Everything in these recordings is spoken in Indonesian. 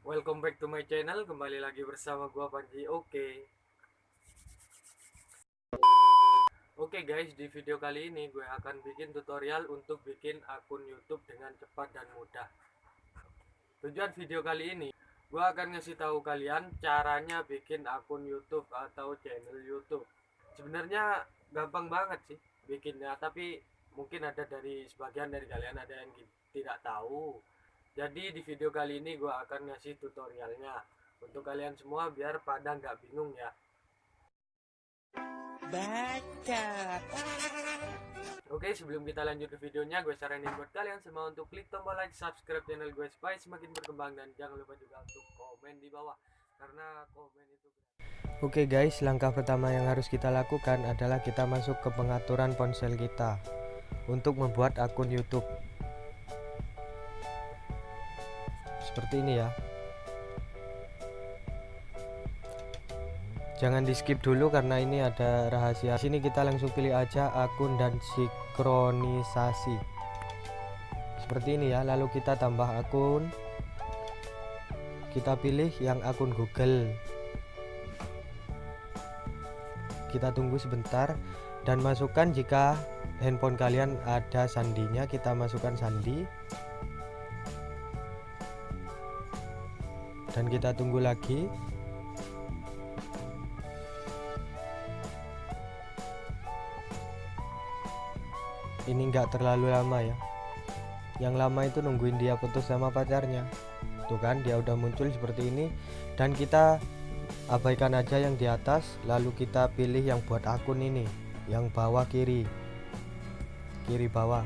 Welcome back to my channel. Kembali lagi bersama gua Panji. Oke guys, di video kali ini gue akan bikin tutorial untuk bikin akun YouTube dengan cepat dan mudah. Tujuan video kali ini, gue akan ngasih tahu kalian caranya bikin akun YouTube atau channel YouTube. Sebenarnya gampang banget sih bikinnya, tapi mungkin ada dari sebagian dari kalian ada yang tidak tahu. Jadi di video kali ini gue akan ngasih tutorialnya untuk kalian semua biar pada nggak bingung ya. Baca. Oke, sebelum kita lanjut ke videonya, gue saranin buat kalian semua untuk klik tombol like, subscribe channel gue supaya semakin berkembang, dan jangan lupa juga untuk komen di bawah karena komen itu. Oke guys, langkah pertama yang harus kita lakukan adalah kita masuk ke pengaturan ponsel kita untuk membuat akun YouTube. Seperti ini ya. Jangan di skip dulu karena ini ada rahasia. Di sini kita langsung pilih aja akun dan sinkronisasi. Seperti ini ya. Lalu kita tambah akun. Kita pilih yang akun Google. Kita tunggu sebentar dan masukkan jika handphone kalian ada sandinya, kita masukkan sandi. Dan kita tunggu lagi. Ini enggak terlalu lama ya. Yang lama itu nungguin dia putus sama pacarnya. Tuh kan, dia udah muncul seperti ini. Dan kita abaikan aja yang di atas, lalu kita pilih yang buat akun ini, yang bawah kiri bawah.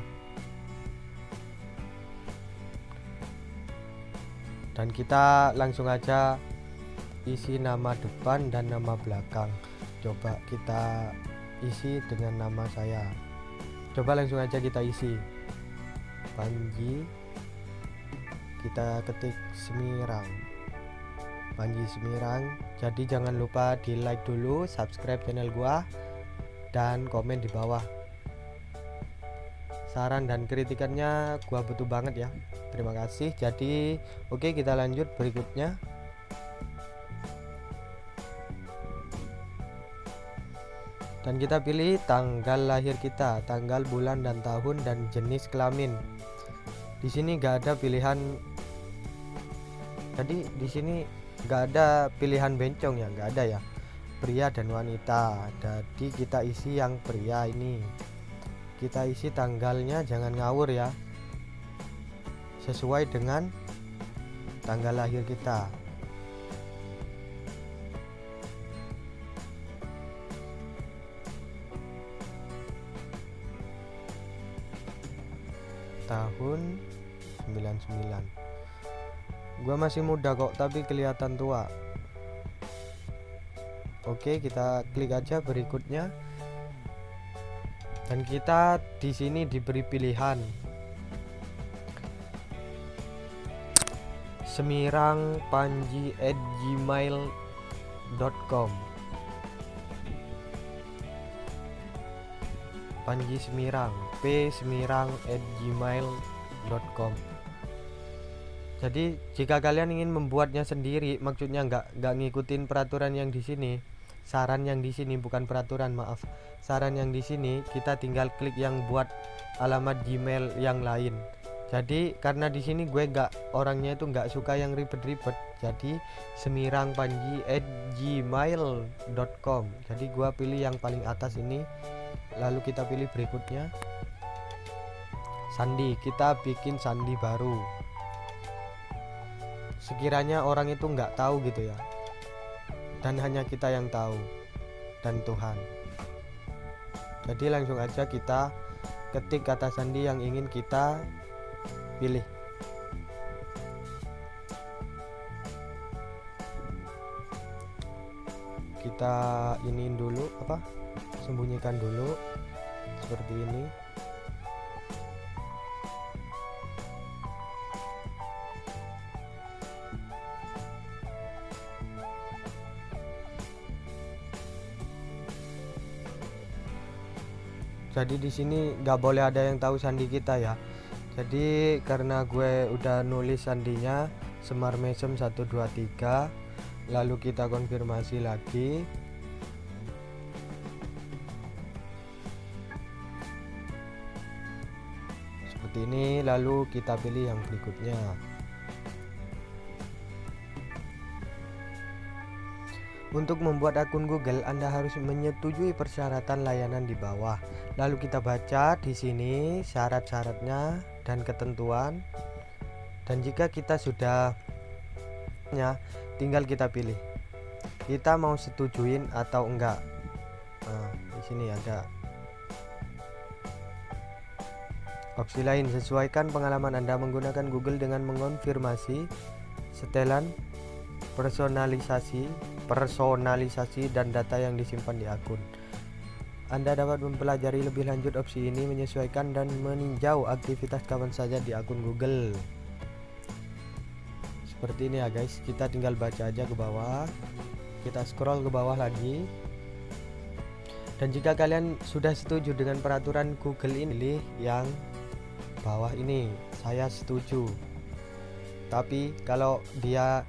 Dan kita langsung aja isi nama depan dan nama belakang. Coba kita isi dengan nama saya. Coba langsung aja kita isi Panji, kita ketik Semirang, Panji Semirang. Jadi jangan lupa di like dulu, subscribe channel gua, dan komen di bawah. Saran dan kritikannya gua butuh banget ya. Terima kasih. Jadi oke, kita lanjut berikutnya. Dan kita pilih tanggal lahir kita, tanggal, bulan, dan tahun, dan jenis kelamin. Di sini nggak ada pilihan. Jadi di sini nggak ada pilihan bencong ya, nggak ada ya. Pria dan wanita. Jadi kita isi yang pria ini. Kita isi tanggalnya, jangan ngawur ya. Sesuai dengan tanggal lahir kita. Tahun 99. Gua masih muda kok, tapi kelihatan tua. Oke, kita klik aja berikutnya. Dan kita di sini diberi pilihan semirangpanji@gmail.com. Panji Semirang, psemirang@gmail.com. Jadi jika kalian ingin membuatnya sendiri, maksudnya nggak ngikutin peraturan yang di sini, saran yang di sini, bukan peraturan, maaf, saran yang di sini, kita tinggal klik yang buat alamat Gmail yang lain. Jadi karena di sini gue orangnya itu nggak suka yang ribet-ribet, jadi semirangpanji@gmail.com. Jadi gue pilih yang paling atas ini. Lalu kita pilih berikutnya sandi. Kita bikin sandi baru, sekiranya orang itu nggak tahu gitu ya, dan hanya kita yang tahu dan Tuhan. Jadi langsung aja kita ketik kata sandi yang ingin kita pilih. Kita iniin dulu, sembunyikan dulu seperti ini. Jadi di sini nggak boleh ada yang tahu sandi kita ya. Jadi karena gue udah nulis sandinya, Semar Mesem 123, lalu kita konfirmasi lagi. Seperti ini, lalu kita pilih yang berikutnya. Untuk membuat akun Google, Anda harus menyetujui persyaratan layanan di bawah. Lalu kita baca di sini syarat-syaratnya dan ketentuan. Dan jika kita sudah tinggal kita pilih. Kita mau setujuin atau enggak. Nah, di sini ada opsi lain. Sesuaikan pengalaman Anda menggunakan Google dengan mengonfirmasi setelan personalisasi dan data yang disimpan di akun. Anda dapat mempelajari lebih lanjut opsi ini, menyesuaikan dan meninjau aktivitas kapan saja di akun Google. Seperti ini ya guys, kita tinggal baca aja ke bawah. Kita scroll ke bawah lagi. Dan jika kalian sudah setuju dengan peraturan Google ini, pilih yang bawah ini, saya setuju. Tapi kalau dia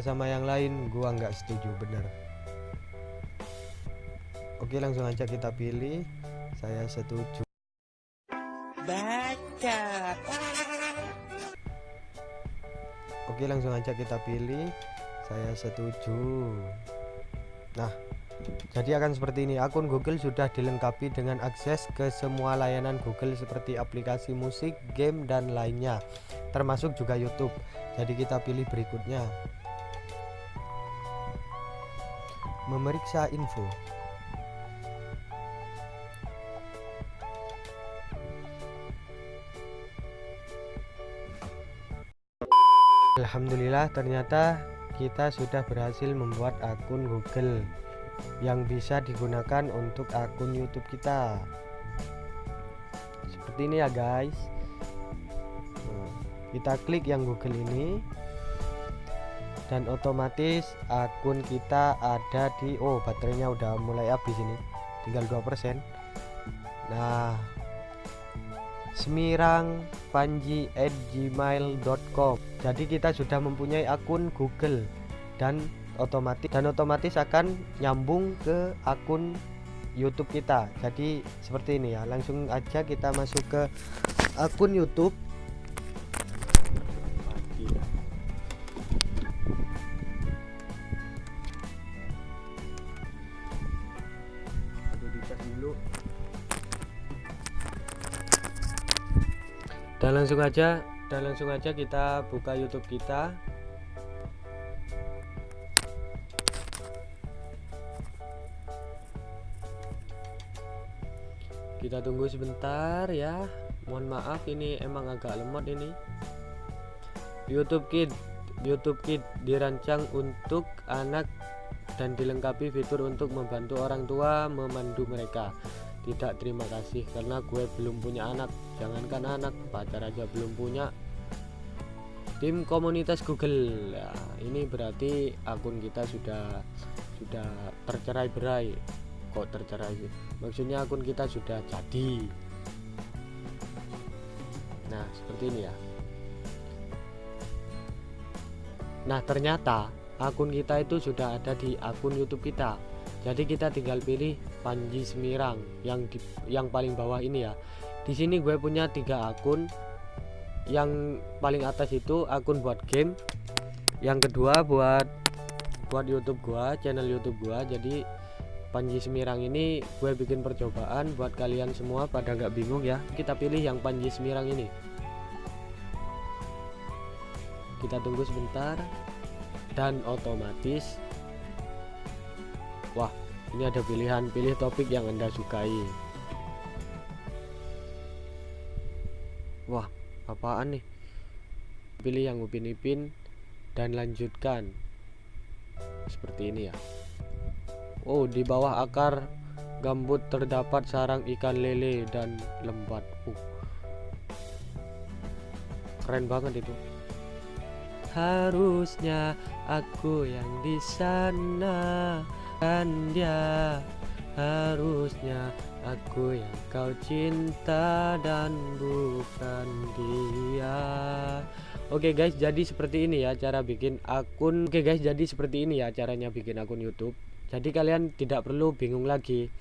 sama yang lain, gua nggak setuju, bener. Oke, langsung aja kita pilih saya setuju. Baca. Oke, langsung aja kita pilih saya setuju. Nah, jadi akan seperti ini. Akun Google sudah dilengkapi dengan akses ke semua layanan Google seperti aplikasi musik, game, dan lainnya, termasuk juga YouTube. Jadi kita pilih berikutnya, memeriksa info. Alhamdulillah, ternyata kita sudah berhasil membuat akun Google yang bisa digunakan untuk akun YouTube kita. Seperti ini ya guys. Kita klik yang Google ini dan otomatis akun kita ada di baterainya udah mulai habis ini, tinggal 2%. Nah, semirangpanji@gmail.com. Jadi kita sudah mempunyai akun Google dan otomatis akan nyambung ke akun YouTube kita. Jadi seperti ini ya. Langsung aja kita masuk ke akun YouTube. Dan langsung aja kita buka YouTube kita. Kita tunggu sebentar ya. Mohon maaf, ini emang agak lemot ini. YouTube Kid dirancang untuk anak dan dilengkapi fitur untuk membantu orang tua memandu mereka. Tidak, terima kasih, karena gue belum punya anak. Jangankan anak, pacar aja belum punya. Tim komunitas Google. Ya, ini berarti akun kita sudah tercerai-berai. Kok tercerai sih? Maksudnya akun kita sudah jadi. Nah, seperti ini ya. Nah, ternyata akun kita itu sudah ada di akun YouTube kita. Jadi kita tinggal pilih Panji Semirang yang paling bawah ini ya. Di sini gue punya 3 akun. Yang paling atas itu akun buat game, yang kedua buat YouTube gua, channel YouTube gua. Jadi Panji Semirang ini gue bikin percobaan buat kalian semua pada nggak bingung ya. Kita pilih yang Panji Semirang ini. Kita tunggu sebentar dan otomatis, wah, ini ada pilihan, pilih topik yang Anda sukai. Wah, apaan nih? Pilih yang Upin Ipin dan lanjutkan. Seperti ini ya. Oh, di bawah akar gambut terdapat sarang ikan lele dan lembat. Keren banget itu. Harusnya aku yang di sana, kan dia. Harusnya Aku yang kau cinta dan bukan dia. Oke guys, jadi seperti ini ya cara bikin akun. Oke guys, jadi seperti ini ya caranya bikin akun YouTube. Jadi kalian tidak perlu bingung lagi.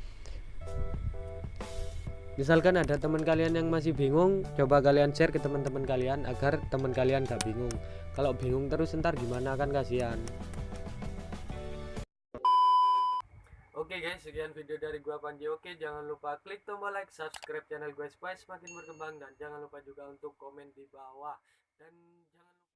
Misalkan ada teman kalian yang masih bingung, coba kalian share ke teman-teman kalian agar teman kalian gak bingung. Kalau bingung terus ntar gimana, kan kasihan. Oke guys, sekian video dari gua Panji. Oke, jangan lupa klik tombol like, subscribe channel gue supaya semakin berkembang, dan jangan lupa juga untuk komen di bawah. Dan